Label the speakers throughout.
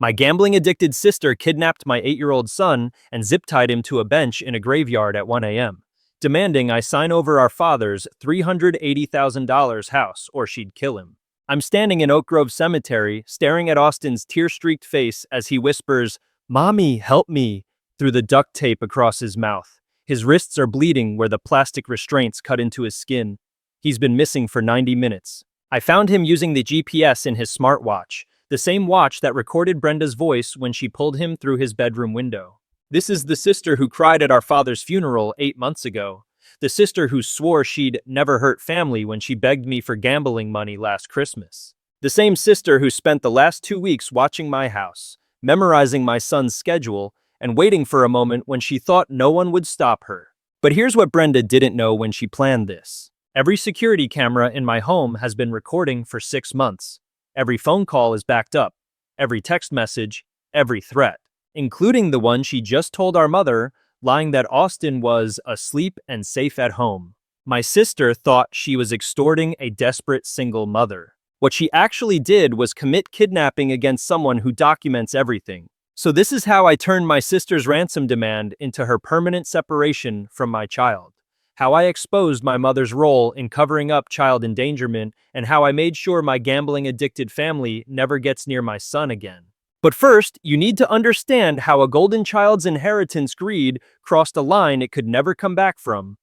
Speaker 1: My gambling-addicted sister kidnapped my 8-year-old son and zip-tied him to a bench in a graveyard at 1 a.m., demanding I sign over our father's $380,000 house or she'd kill him. I'm standing in Oak Grove Cemetery, staring at Austin's tear-streaked face as he whispers, "Mommy, help me," through the duct tape across his mouth. His wrists are bleeding where the plastic restraints cut into his skin. He's been missing for 90 minutes. I found him using the GPS in his smartwatch, the same watch that recorded Brenda's voice when she pulled him through his bedroom window. This is the sister who cried at our father's funeral 8 months ago. The sister who swore she'd never hurt family when she begged me for gambling money last Christmas. The same sister who spent the last 2 weeks watching my house, memorizing my son's schedule, and waiting for a moment when she thought no one would stop her. But here's what Brenda didn't know when she planned this. Every security camera in my home has been recording for 6 months. Every phone call is backed up. Every text message, every threat, including the one she just told our mother, lying that Austin was asleep and safe at home. My sister thought she was extorting a desperate single mother. What she actually did was commit kidnapping against someone who documents everything. So this is how I turned my sister's ransom demand into her permanent separation from my child. How I exposed my mother's role in covering up child endangerment, and how I made sure my gambling-addicted family never gets near my son again. But first, you need to understand how a golden child's inheritance greed crossed a line it could never come back from.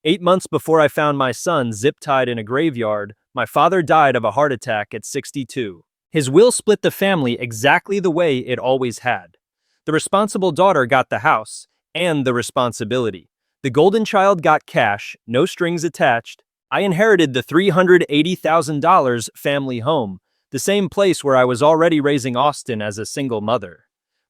Speaker 1: 8 months before I found my son zip-tied in a graveyard, my father died of a heart attack at 62. His will split the family exactly the way it always had. The responsible daughter got the house and the responsibility. The golden child got cash, no strings attached. I inherited the $380,000 family home, the same place where I was already raising Austin as a single mother.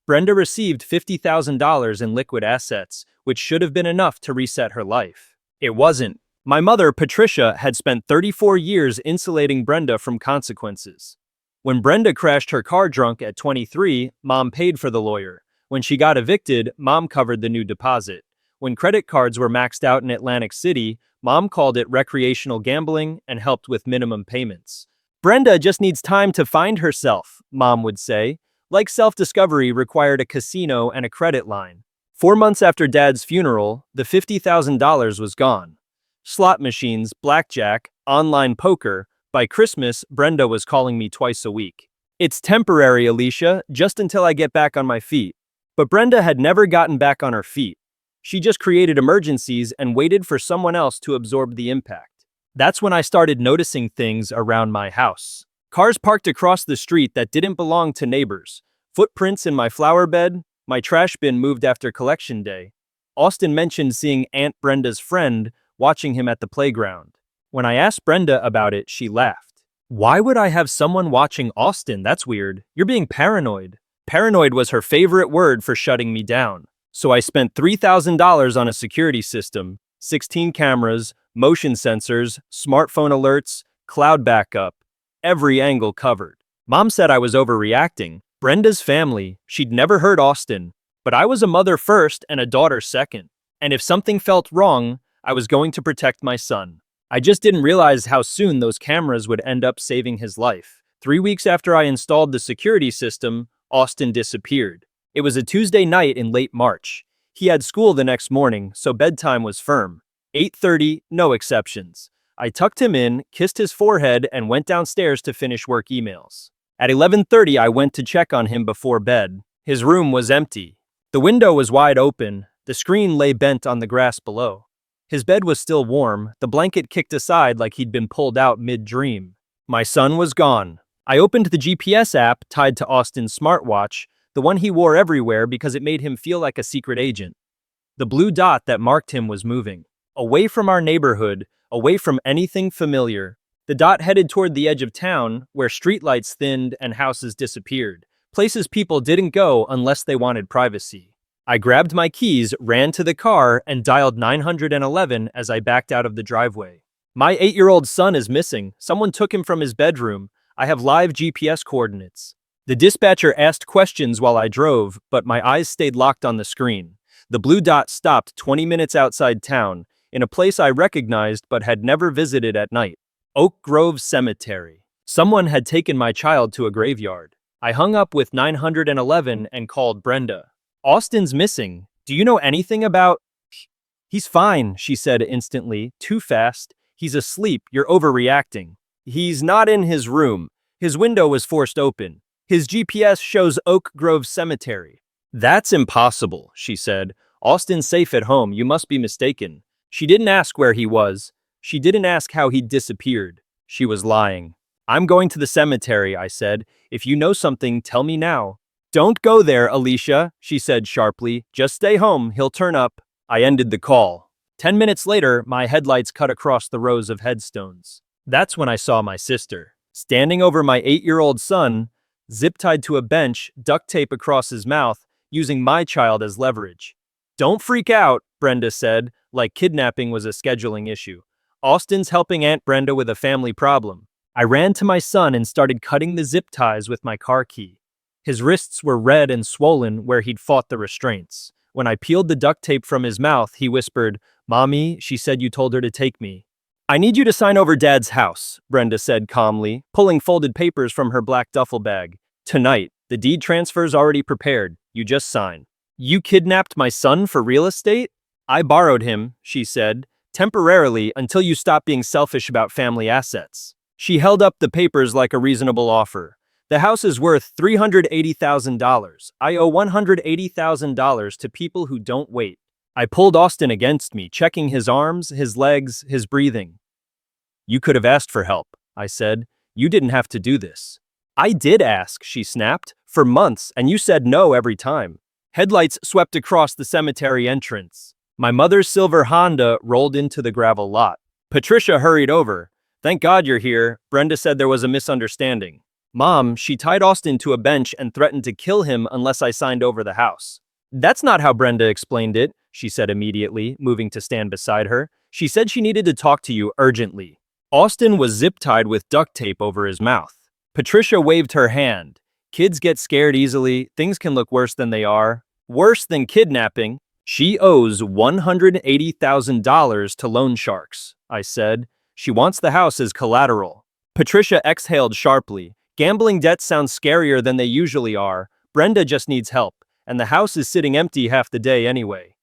Speaker 1: Brenda received $50,000 in liquid assets, which should have been enough to reset her life. It wasn't. My mother, Patricia, had spent 34 years insulating Brenda from consequences. When Brenda crashed her car drunk at 23, Mom paid for the lawyer. When she got evicted, Mom covered the new deposit. When credit cards were maxed out in Atlantic City, Mom called it recreational gambling and helped with minimum payments. Brenda just needs time to find herself, Mom would say. Like self-discovery required a casino and a credit line. 4 months after Dad's funeral, the $50,000 was gone. Slot machines, blackjack, online poker. By Christmas, Brenda was calling me twice a week. "It's temporary, Alicia, just until I get back on my feet." But Brenda had never gotten back on her feet. She just created emergencies and waited for someone else to absorb the impact. That's when I started noticing things around my house. Cars parked across the street that didn't belong to neighbors. Footprints in my flower bed. My trash bin moved after collection day. Austin mentioned seeing Aunt Brenda's friend watching him at the playground. When I asked Brenda about it, she laughed. "Why would I have someone watching Austin? That's weird. You're being paranoid." Paranoid was her favorite word for shutting me down. So I spent $3,000 on a security system, 16 cameras, motion sensors, smartphone alerts, cloud backup, every angle covered. Mom said I was overreacting. Brenda's family, she'd never heard Austin, but I was a mother first and a daughter second. And if something felt wrong, I was going to protect my son. I just didn't realize how soon those cameras would end up saving his life. 3 weeks after I installed the security system, Austin disappeared. It was a Tuesday night in late March. He had school the next morning, so bedtime was firm. 8:30, no exceptions. I tucked him in, kissed his forehead, and went downstairs to finish work emails. At 11:30, I went to check on him before bed. His room was empty. The window was wide open. The screen lay bent on the grass below. His bed was still warm, the blanket kicked aside like he'd been pulled out mid-dream. My son was gone. I opened the GPS app tied to Austin's smartwatch, the one he wore everywhere because it made him feel like a secret agent. The blue dot that marked him was moving. Away from our neighborhood, away from anything familiar. The dot headed toward the edge of town, where streetlights thinned and houses disappeared. Places people didn't go unless they wanted privacy. I grabbed my keys, ran to the car, and dialed 911 as I backed out of the driveway. "My 8-year-old son is missing. Someone took him from his bedroom. I have live GPS coordinates." The dispatcher asked questions while I drove, but my eyes stayed locked on the screen. The blue dot stopped 20 minutes outside town, in a place I recognized but had never visited at night. Oak Grove Cemetery. Someone had taken my child to a graveyard. I hung up with 911 and called Brenda. Austin's missing. Do you know anything about... He's fine, she said instantly. Too fast. He's asleep. You're overreacting. He's not in his room. His window was forced open. His GPS shows Oak Grove Cemetery. That's impossible, she said. Austin's safe at home. You must be mistaken. She didn't ask where he was. She didn't ask how he'd disappeared. She was lying. I'm going to the cemetery, I said. If you know something, tell me now. Don't go there, Alicia, she said sharply. Just stay home. He'll turn up. I ended the call. 10 minutes later, my headlights cut across the rows of headstones. That's when I saw my sister, standing over my 8-year-old son, zip-tied to a bench, duct tape across his mouth, using my child as leverage. Don't freak out, Brenda said, like kidnapping was a scheduling issue. Austin's helping Aunt Brenda with a family problem. I ran to my son and started cutting the zip ties with my car key. His wrists were red and swollen where he'd fought the restraints. When I peeled the duct tape from his mouth, he whispered, Mommy, she said you told her to take me. I need you to sign over Dad's house, Brenda said calmly, pulling folded papers from her black duffel bag. Tonight, the deed transfer's already prepared. You just sign. You kidnapped my son for real estate? I borrowed him, she said, temporarily until you stop being selfish about family assets. She held up the papers like a reasonable offer. The house is worth $380,000. I owe $180,000 to people who don't wait. I pulled Austin against me, checking his arms, his legs, his breathing. You could have asked for help, I said. You didn't have to do this. I did ask, she snapped, for months, and you said no every time. Headlights swept across the cemetery entrance. My mother's silver Honda rolled into the gravel lot. Patricia hurried over. Thank God you're here. Brenda said there was a misunderstanding. Mom, she tied Austin to a bench and threatened to kill him unless I signed over the house. That's not how Brenda explained it, she said immediately, moving to stand beside her. She said she needed to talk to you urgently. Austin was zip-tied with duct tape over his mouth. Patricia waved her hand. Kids get scared easily. Things can look worse than they are. Worse than kidnapping. She owes $180,000 to loan sharks, I said. She wants the house as collateral. Patricia exhaled sharply. Gambling debts sound scarier than they usually are. Brenda just needs help, and the house is sitting empty half the day anyway.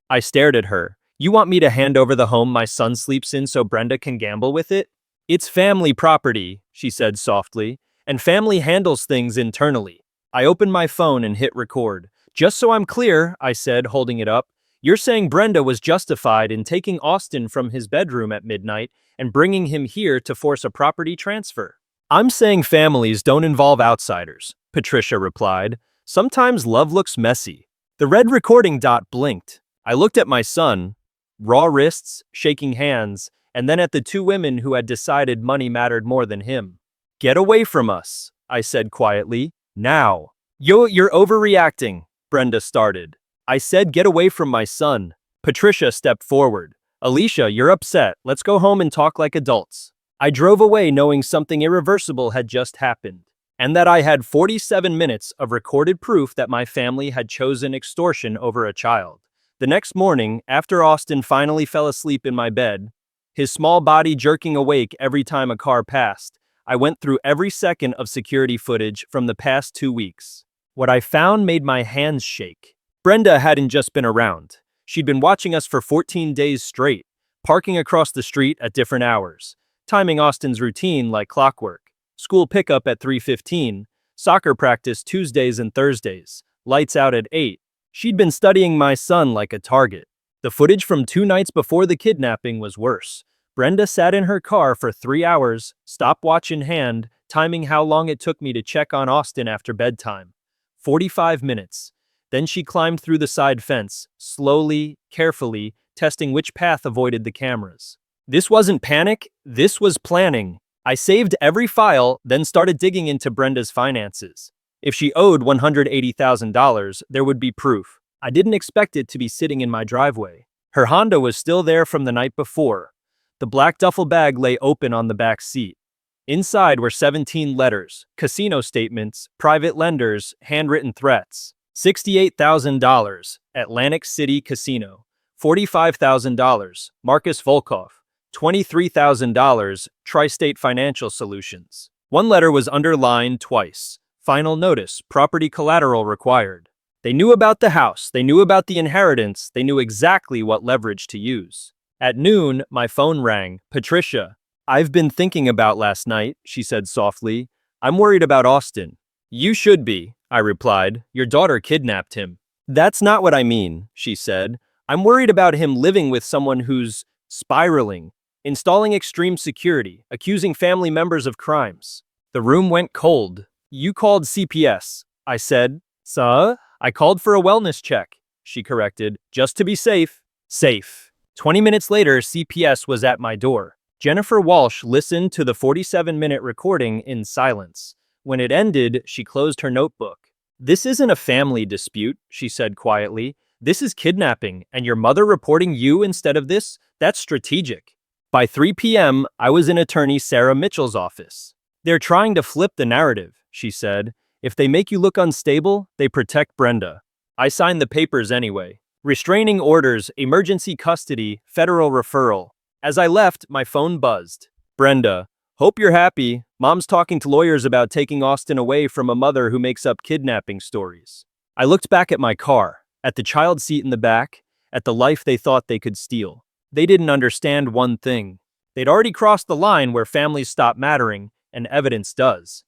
Speaker 1: I stared at her. You want me to hand over the home my son sleeps in so Brenda can gamble with it? It's family property, she said softly, and family handles things internally. I opened my phone and hit record. Just so I'm clear, I said, holding it up, you're saying Brenda was justified in taking Austin from his bedroom at midnight and bringing him here to force a property transfer. I'm saying families don't involve outsiders, Patricia replied. Sometimes love looks messy. The red recording dot blinked. I looked at my son, raw wrists, shaking hands, and then at the two women who had decided money mattered more than him. Get away from us, I said quietly. Now. You're overreacting, Brenda started. I said get away from my son. Patricia stepped forward. Alicia, you're upset. Let's go home and talk like adults. I drove away knowing something irreversible had just happened, and that I had 47 minutes of recorded proof that my family had chosen extortion over a child. The next morning, after Austin finally fell asleep in my bed, his small body jerking awake every time a car passed, I went through every second of security footage from the past 2 weeks. What I found made my hands shake. Brenda hadn't just been around. She'd been watching us for 14 days straight, parking across the street at different hours, timing Austin's routine like clockwork. School pickup at 3:15, soccer practice Tuesdays and Thursdays, lights out at 8. She'd been studying my son like a target. The footage from 2 nights before the kidnapping was worse. Brenda sat in her car for 3 hours, stopwatch in hand, timing how long it took me to check on Austin after bedtime. 45 minutes. Then she climbed through the side fence, slowly, carefully, testing which path avoided the cameras. This wasn't panic, this was planning. I saved every file, then started digging into Brenda's finances. If she owed $180,000, there would be proof. I didn't expect it to be sitting in my driveway. Her Honda was still there from the night before. The black duffel bag lay open on the back seat. Inside were 17 letters, casino statements, private lenders, handwritten threats. $68,000, Atlantic City Casino. $45,000, Marcus Volkov. $23,000, Tri-State Financial Solutions. One letter was underlined twice. Final notice, property collateral required. They knew about the house, they knew about the inheritance, they knew exactly what leverage to use. At noon, my phone rang. Patricia. I've been thinking about last night, she said softly. I'm worried about Austin. You should be, I replied. Your daughter kidnapped him. That's not what I mean, she said. I'm worried about him living with someone who's spiraling, installing extreme security, accusing family members of crimes. The room went cold. You called CPS, I said. Sir? I called for a wellness check, she corrected, just to be safe. Safe. 20 minutes later, CPS was at my door. Jennifer Walsh listened to the 47-minute recording in silence. When it ended, she closed her notebook. This isn't a family dispute, she said quietly. This is kidnapping, and your mother reporting you instead of this? That's strategic. By 3 p.m., I was in attorney Sarah Mitchell's office. They're trying to flip the narrative, she said. If they make you look unstable, they protect Brenda. I signed the papers anyway. Restraining orders, emergency custody, federal referral. As I left, my phone buzzed. Brenda, hope you're happy. Mom's talking to lawyers about taking Austin away from a mother who makes up kidnapping stories. I looked back at my car, at the child seat in the back, at the life they thought they could steal. They didn't understand one thing. They'd already crossed the line where families stop mattering, and evidence does.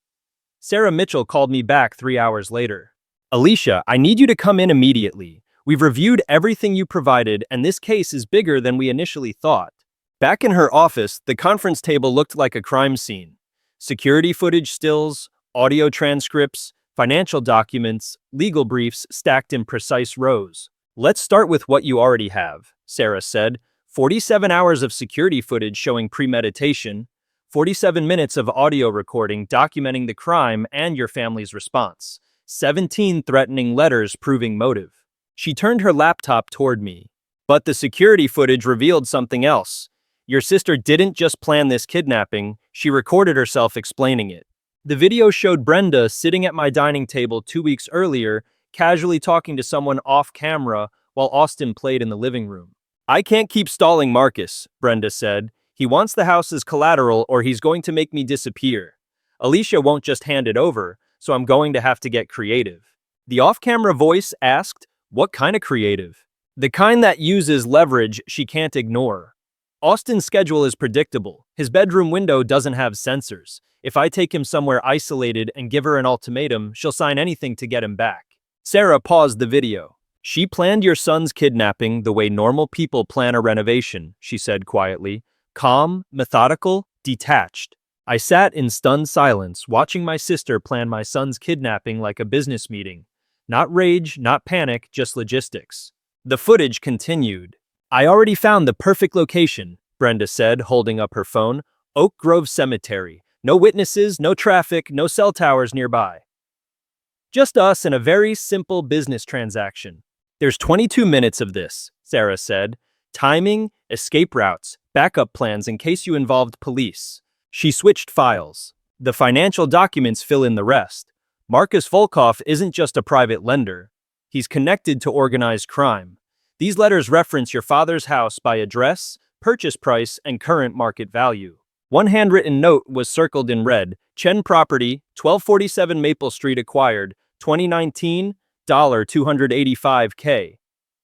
Speaker 1: Sarah Mitchell called me back 3 hours later. Alicia, I need you to come in immediately. We've reviewed everything you provided, and this case is bigger than we initially thought. Back in her office, the conference table looked like a crime scene. Security footage stills, audio transcripts, financial documents, legal briefs stacked in precise rows. Let's start with what you already have, Sarah said. 47 hours of security footage showing premeditation, 47 minutes of audio recording documenting the crime and your family's response, 17 threatening letters proving motive. She turned her laptop toward me. But the security footage revealed something else. Your sister didn't just plan this kidnapping, she recorded herself explaining it. The video showed Brenda sitting at my dining table 2 weeks earlier, casually talking to someone off camera while Austin played in the living room. I can't keep stalling Marcus, Brenda said. He wants the house as collateral or he's going to make me disappear. Alicia won't just hand it over, so I'm going to have to get creative. The off-camera voice asked, what kind of creative? The kind that uses leverage she can't ignore. Austin's schedule is predictable. His bedroom window doesn't have sensors. If I take him somewhere isolated and give her an ultimatum, she'll sign anything to get him back. Sarah paused the video. She planned your son's kidnapping the way normal people plan a renovation, she said quietly. Calm, methodical, detached. I sat in stunned silence, watching my sister plan my son's kidnapping like a business meeting. Not rage, not panic, just logistics. The footage continued. I already found the perfect location, Brenda said, holding up her phone. Oak Grove Cemetery. No witnesses, no traffic, no cell towers nearby. Just us and a very simple business transaction. There's 22 minutes of this, Sarah said. Timing, escape routes, backup plans in case you involved police. She switched files. The financial documents fill in the rest. Marcus Volkov isn't just a private lender. He's connected to organized crime. These letters reference your father's house by address, purchase price, and current market value. One handwritten note was circled in red. Chen Property, 1247 Maple Street acquired, 2019, $285K.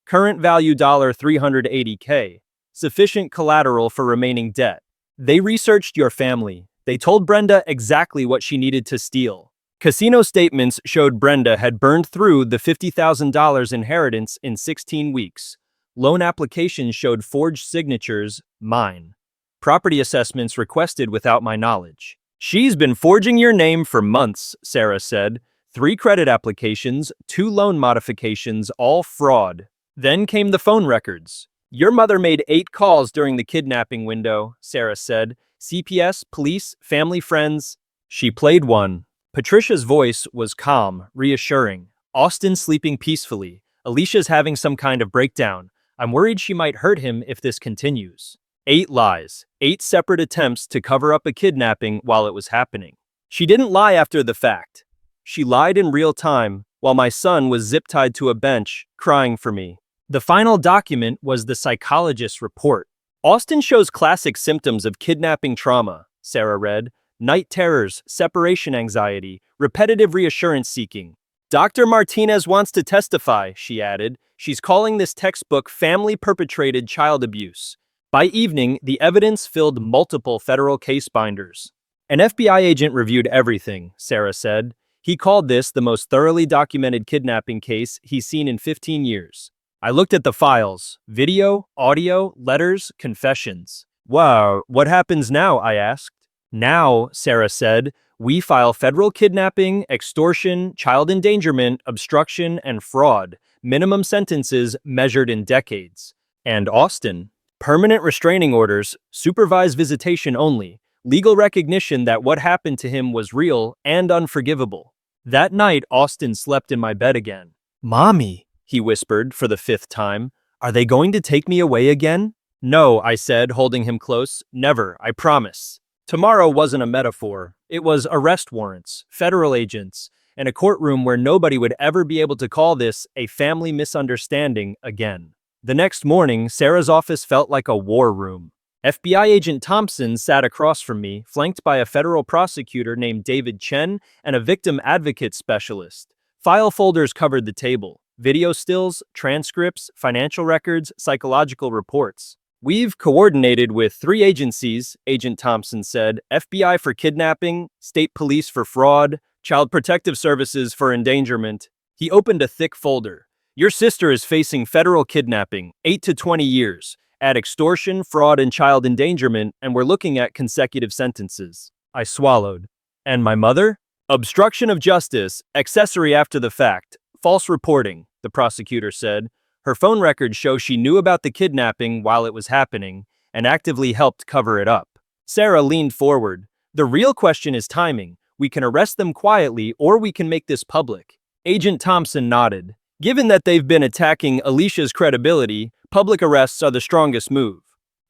Speaker 1: Current value $380K. Sufficient collateral for remaining debt. They researched your family. They told Brenda exactly what she needed to steal. Casino statements showed Brenda had burned through the $50,000 inheritance in 16 weeks. Loan applications showed forged signatures, mine. Property assessments requested without my knowledge. She's been forging your name for months, Sarah said. 3 credit applications, 2 loan modifications, all fraud. Then came the phone records. Your mother made 8 calls during the kidnapping window, Sarah said. CPS, police, family, friends. She played one. Patricia's voice was calm, reassuring. Austin's sleeping peacefully. Alicia's having some kind of breakdown. I'm worried she might hurt him if this continues. 8 lies. 8 separate attempts to cover up a kidnapping while it was happening. She didn't lie after the fact. She lied in real time while my son was zip-tied to a bench, crying for me. The final document was the psychologist's report. Austin shows classic symptoms of kidnapping trauma, Sarah read. night terrors, separation anxiety, repetitive reassurance seeking. Dr. Martinez wants to testify, she added. She's calling this textbook family-perpetrated child abuse. By evening, the evidence filled multiple federal case binders. An FBI agent reviewed everything, Sarah said. He called this the most thoroughly documented kidnapping case he's seen in 15 years. I looked at the files: video, audio, letters, confessions. Wow, what happens now? I asked. Now, Sarah said, we file federal kidnapping, extortion, child endangerment, obstruction, and fraud. Minimum sentences measured in decades. And Austin. Permanent restraining orders, supervised visitation only, legal recognition that what happened to him was real and unforgivable. That night, Austin slept in my bed again. Mommy, he whispered for the 5th time, are they going to take me away again? No, I said, holding him close. Never, I promise. Tomorrow wasn't a metaphor. It was arrest warrants, federal agents, and a courtroom where nobody would ever be able to call this a family misunderstanding again. The next morning, Sarah's office felt like a war room. FBI agent Thompson sat across from me, flanked by a federal prosecutor named David Chen and a victim advocate specialist. File folders covered the table: video stills, transcripts, financial records, psychological reports. We've coordinated with 3 agencies, Agent Thompson said: FBI for kidnapping, State Police for fraud, Child Protective Services for endangerment. He opened a thick folder. Your sister is facing federal kidnapping, 8 to 20 years. Add extortion, fraud, and child endangerment, and we're looking at consecutive sentences. I swallowed. And my mother? Obstruction of justice, accessory after the fact, false reporting, the prosecutor said. Her phone records show she knew about the kidnapping while it was happening and actively helped cover it up. Sarah leaned forward. The real question is timing. We can arrest them quietly, or we can make this public. Agent Thompson nodded. Given that they've been attacking Alicia's credibility, public arrests are the strongest move.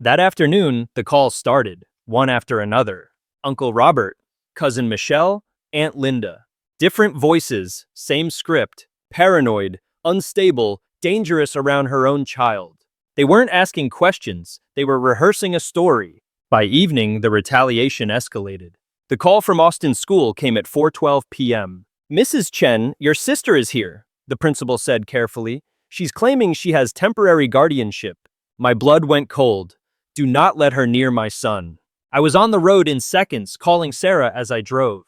Speaker 1: That afternoon, the calls started, one after another. Uncle Robert, Cousin Michelle, Aunt Linda. Different voices, same script, paranoid, unstable, dangerous around her own child. They weren't asking questions, they were rehearsing a story. By evening, the retaliation escalated. The call from Austin's school came at 4:12 p.m. Mrs. Chen, your sister is here, the principal said carefully. She's claiming she has temporary guardianship. My blood went cold. Do not let her near my son. I was on the road in seconds, calling Sarah as I drove.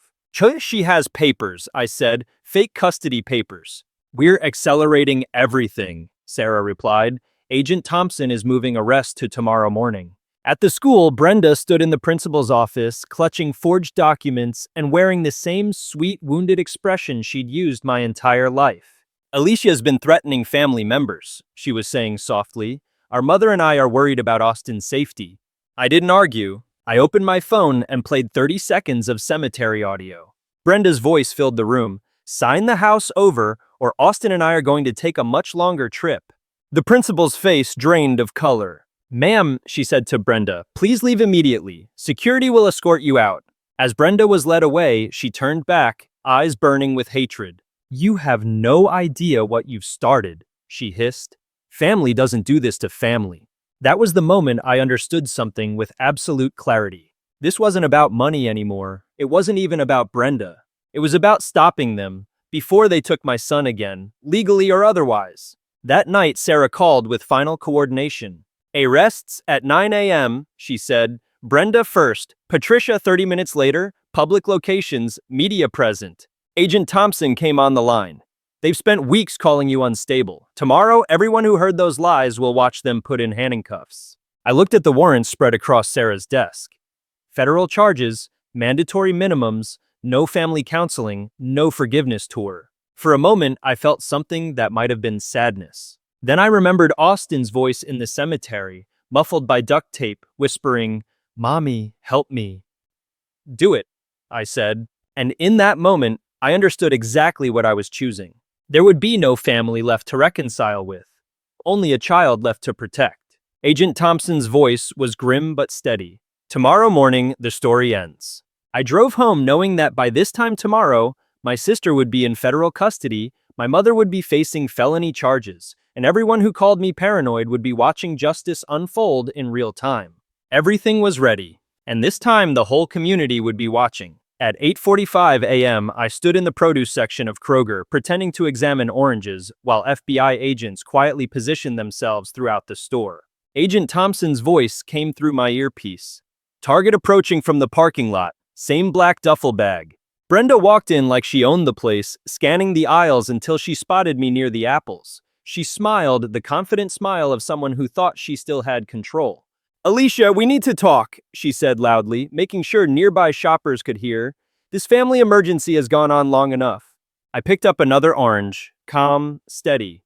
Speaker 1: She has papers, I said, fake custody papers. We're accelerating everything, Sarah replied. Agent Thompson is moving arrest to tomorrow morning. At the school, Brenda stood in the principal's office, clutching forged documents and wearing the same sweet, wounded expression she'd used my entire life. Alicia's been threatening family members, she was saying softly. Our mother and I are worried about Austin's safety. I didn't argue. I opened my phone and played 30 seconds of cemetery audio. Brenda's voice filled the room. Sign the house over, or Austin and I are going to take a much longer trip. The principal's face drained of color. Ma'am, she said to Brenda, please leave immediately. Security will escort you out. As Brenda was led away, she turned back, eyes burning with hatred. You have no idea what you've started, she hissed. Family doesn't do this to family. That was the moment I understood something with absolute clarity. This wasn't about money anymore. It wasn't even about Brenda. It was about stopping them before they took my son again, legally or otherwise. That night, Sarah called with final coordination. Arrests at 9 a.m., she said. Brenda first, Patricia 30 minutes later, public locations, media present. Agent Thompson came on the line. They've spent weeks calling you unstable. Tomorrow, everyone who heard those lies will watch them put in handcuffs. I looked at the warrants spread across Sarah's desk. Federal charges, mandatory minimums, no family counseling, no forgiveness tour. For a moment, I felt something that might have been sadness. Then I remembered Austin's voice in the cemetery, muffled by duct tape, whispering, Mommy, help me. Do it, I said. And in that moment, I understood exactly what I was choosing. There would be no family left to reconcile with, only a child left to protect. Agent Thompson's voice was grim but steady. Tomorrow morning, the story ends. I drove home knowing that by this time tomorrow, my sister would be in federal custody, my mother would be facing felony charges, and everyone who called me paranoid would be watching justice unfold in real time. Everything was ready. And this time, the whole community would be watching. At 8:45 a.m., I stood in the produce section of Kroger, pretending to examine oranges, while FBI agents quietly positioned themselves throughout the store. Agent Thompson's voice came through my earpiece. Target approaching from the parking lot. Same black duffel bag. Brenda walked in like she owned the place, scanning the aisles until she spotted me near the apples. She smiled, the confident smile of someone who thought she still had control. "Alicia, we need to talk," she said loudly, making sure nearby shoppers could hear. "This family emergency has gone on long enough." I picked up another orange, calm, steady.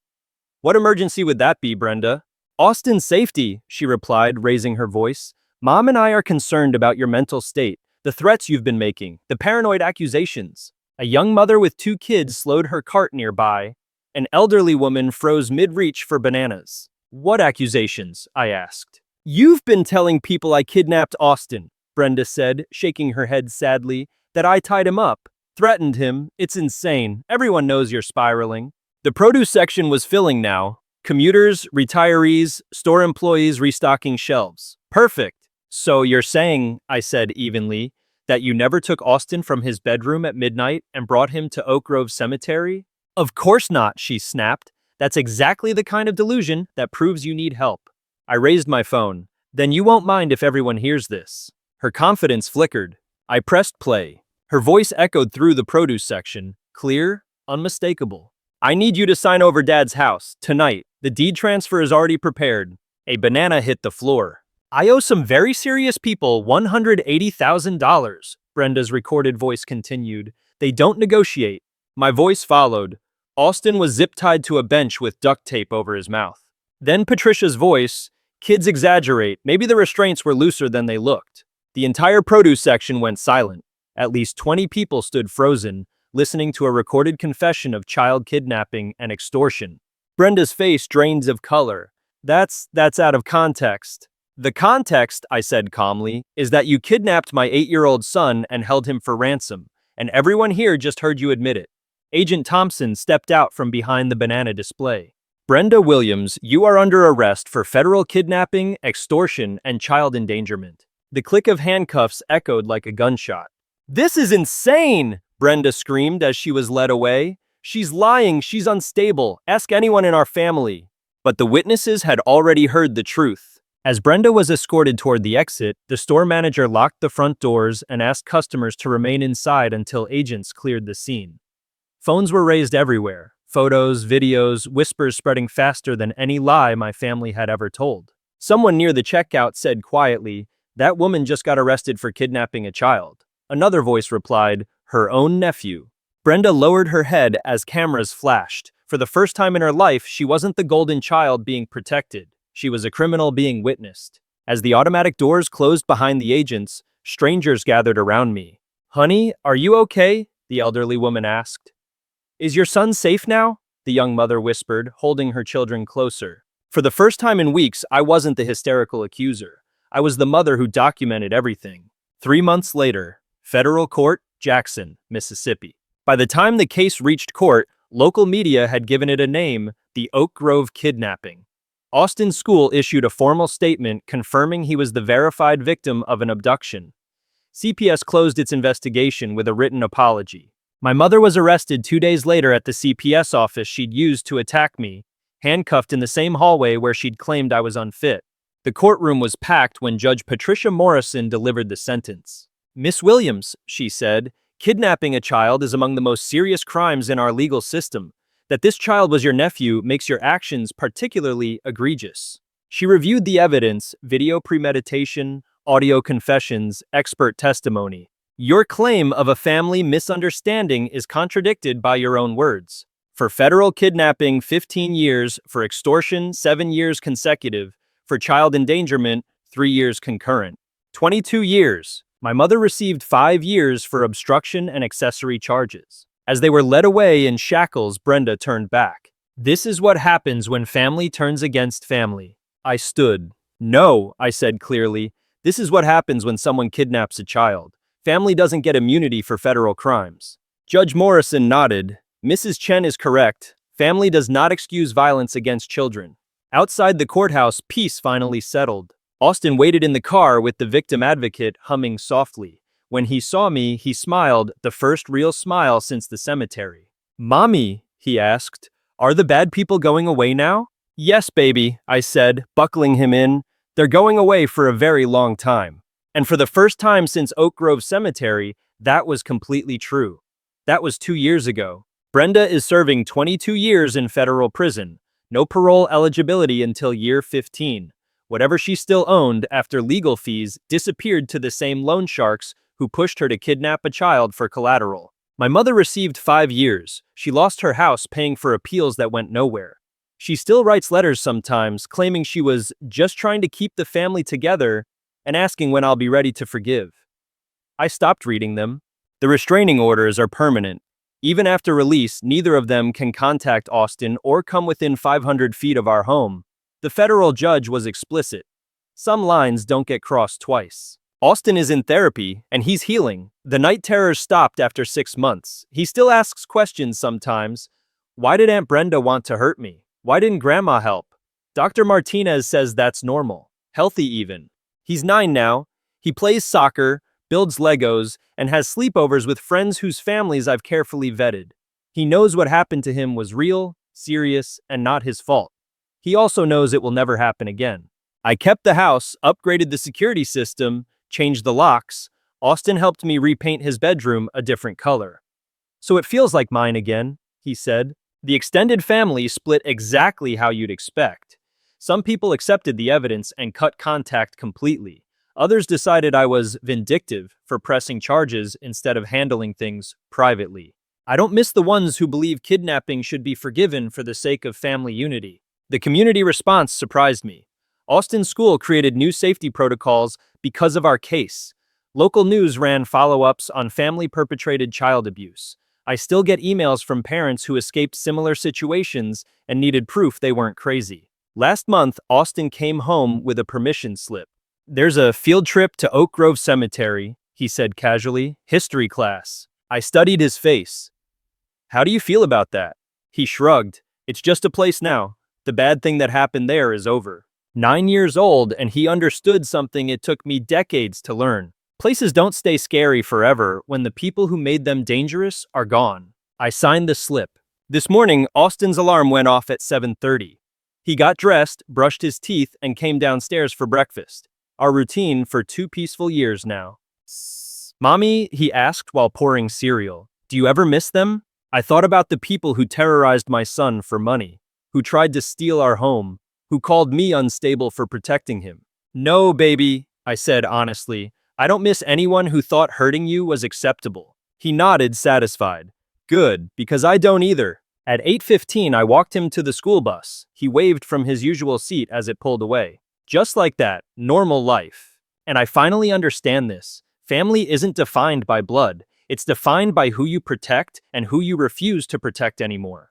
Speaker 1: "What emergency would that be, Brenda?" "Austin's safety," she replied, raising her voice. "Mom and I are concerned about your mental state, the threats you've been making, the paranoid accusations." A young mother with 2 kids slowed her cart nearby. An elderly woman froze mid-reach for bananas. "What accusations?" I asked. "You've been telling people I kidnapped Austin," Brenda said, shaking her head sadly, "that I tied him up, threatened him. It's insane. Everyone knows you're spiraling." The produce section was filling now. Commuters, retirees, store employees restocking shelves. "Perfect. So you're saying," I said evenly, "that you never took Austin from his bedroom at midnight and brought him to Oak Grove Cemetery?" "Of course not," she snapped. "That's exactly the kind of delusion that proves you need help." I raised my phone. "Then you won't mind if everyone hears this." Her confidence flickered. I pressed play. Her voice echoed through the produce section, clear, unmistakable. "I need you to sign over Dad's house, tonight. The deed transfer is already prepared." A banana hit the floor. "I owe some very serious people $180,000, Brenda's recorded voice continued. "They don't negotiate." My voice followed. Austin was zip-tied to a bench with duct tape over his mouth. Then Patricia's voice, "Kids exaggerate. Maybe the restraints were looser than they looked." The entire produce section went silent. At least 20 people stood frozen, listening to a recorded confession of child kidnapping and extortion. Brenda's face drained of color. That's out of context." "The context," I said calmly, "is that you kidnapped my 8-year-old son and held him for ransom, and everyone here just heard you admit it." Agent Thompson stepped out from behind the banana display. "Brenda Williams, you are under arrest for federal kidnapping, extortion, and child endangerment." The click of handcuffs echoed like a gunshot. "This is insane!" Brenda screamed as she was led away. "She's lying, she's unstable. Ask anyone in our family." But the witnesses had already heard the truth. As Brenda was escorted toward the exit, the store manager locked the front doors and asked customers to remain inside until agents cleared the scene. Phones were raised everywhere. Photos, videos, whispers spreading faster than any lie my family had ever told. Someone near the checkout said quietly, "That woman just got arrested for kidnapping a child." Another voice replied, "Her own nephew." Brenda lowered her head as cameras flashed. For the first time in her life, she wasn't the golden child being protected. She was a criminal being witnessed. As the automatic doors closed behind the agents, strangers gathered around me. "Honey, are you okay?" the elderly woman asked. "Is your son safe now?" the young mother whispered, holding her children closer. For the first time in weeks, I wasn't the hysterical accuser. I was the mother who documented everything. 3 months later, Federal Court, Jackson, Mississippi. By the time the case reached court, local media had given it a name, the Oak Grove kidnapping. Austin's school issued a formal statement confirming he was the verified victim of an abduction. CPS closed its investigation with a written apology. My mother was arrested 2 days later at the CPS office she'd used to attack me, handcuffed in the same hallway where she'd claimed I was unfit. The courtroom was packed when Judge Patricia Morrison delivered the sentence. "Miss Williams," she said, "kidnapping a child is among the most serious crimes in our legal system. That this child was your nephew makes your actions particularly egregious." She reviewed the evidence, video premeditation, audio confessions, expert testimony. "Your claim of a family misunderstanding is contradicted by your own words. For federal kidnapping, 15 years, for extortion, 7 years consecutive, for child endangerment, 3 years concurrent. 22 years. My mother received 5 years for obstruction and accessory charges." As they were led away in shackles, Brenda turned back. "This is what happens when family turns against family." I stood. "No," I said clearly. "This is what happens when someone kidnaps a child. Family doesn't get immunity for federal crimes." Judge Morrison nodded. "Mrs. Chen is correct. Family does not excuse violence against children." Outside the courthouse, peace finally settled. Austin waited in the car with the victim advocate humming softly. When he saw me, he smiled, the first real smile since the cemetery. "Mommy," he asked, "are the bad people going away now?" "Yes, baby," I said, buckling him in. "They're going away for a very long time." And for the first time since Oak Grove Cemetery, that was completely true. That was 2 years ago. Brenda is serving 22 years in federal prison. No parole eligibility until year 15. Whatever she still owned after legal fees disappeared to the same loan sharks who pushed her to kidnap a child for collateral. My mother received 5 years. She lost her house paying for appeals that went nowhere. She still writes letters sometimes, claiming she was just trying to keep the family together and asking when I'll be ready to forgive. I stopped reading them. The restraining orders are permanent. Even after release, neither of them can contact Austin or come within 500 feet of our home. The federal judge was explicit. Some lines don't get crossed twice. Austin is in therapy, and he's healing. The night terrors stopped after 6 months. He still asks questions sometimes. Why did Aunt Brenda want to hurt me? Why didn't Grandma help? Dr. Martinez says that's normal. Healthy even. He's 9 now. He plays soccer, builds Legos, and has sleepovers with friends whose families I've carefully vetted. He knows what happened to him was real, serious, and not his fault. He also knows it will never happen again. I kept the house, upgraded the security system, changed the locks. Austin helped me repaint his bedroom a different color. "So it feels like mine again," he said. The extended family split exactly how you'd expect. Some people accepted the evidence and cut contact completely. Others decided I was vindictive for pressing charges instead of handling things privately. I don't miss the ones who believe kidnapping should be forgiven for the sake of family unity. The community response surprised me. Austin's school created new safety protocols because of our case. Local news ran follow-ups on family-perpetrated child abuse. I still get emails from parents who escaped similar situations and needed proof they weren't crazy. Last month, Austin came home with a permission slip. "There's a field trip to Oak Grove Cemetery," he said casually. "History class." I studied his face. "How do you feel about that?" He shrugged. "It's just a place now. The bad thing that happened there is over." 9 years old, and he understood something it took me decades to learn. Places don't stay scary forever when the people who made them dangerous are gone. I signed the slip. This morning, Austin's alarm went off at 7:30. He got dressed, brushed his teeth, and came downstairs for breakfast. Our routine for 2 peaceful years now. "Mommy," he asked while pouring cereal, "do you ever miss them?" I thought about the people who terrorized my son for money, who tried to steal our home, who called me unstable for protecting him. "No, baby," I said honestly. "I don't miss anyone who thought hurting you was acceptable." He nodded, satisfied. "Good, because I don't either." At 8:15, I walked him to the school bus. He waved from his usual seat as it pulled away. Just like that, normal life. And I finally understand this. Family isn't defined by blood. It's defined by who you protect and who you refuse to protect anymore.